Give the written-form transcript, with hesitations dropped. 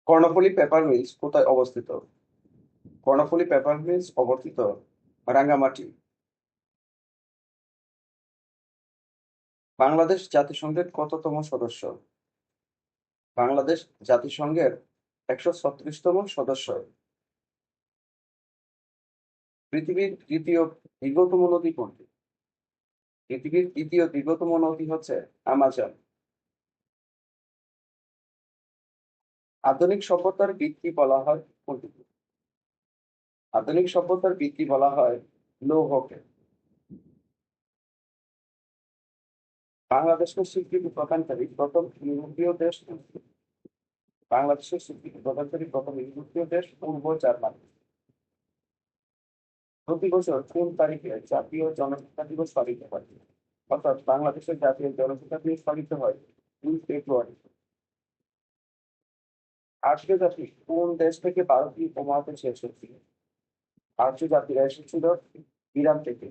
Karnaphuli paper mills কোথায় অবস্থিত? Karnaphuli paper mills অবস্থিত রাঙ্গামাটি। বাংলাদেশ জাতিসংঘের কততম সদস্য? বাংলাদেশ জাতিসংঘের 136তম সদস্য। পৃথিবীর তৃতীয় দীর্ঘতম নদী কোনটি? পৃথিবীর তৃতীয় দীর্ঘতম নদী হচ্ছে আমাজন। আধুনিক সভ্যতার ভিত্তি বলা হয় কোনটিকে? আধুনিক সভ্যতার ভিত্তি বলা হয় লৌহকে। বাংলাদেশকে স্বীকৃতি প্রদানকারী প্রথম ইউরোপীয় দেশ কোনটি? বাংলাদেশের স্বীকৃতি প্রদানকারী প্রথম ইউরোপীয় দেশ পূর্ব জার্মানি। প্রতি বছর কোন তারিখে জাতীয় জনসংখ্যা দিবস পালিত হয়? অর্থাৎ বাংলাদেশের জাতীয় জনসংখ্যা দিবস পালিত হয় 2 ফেব্রুয়ারি। আর্য জাতি কোন দেশ থেকে ভারতীয় উপমহাদেশে এসেছিল? আর্য জাতিরা এসেছিল ইরান থেকে।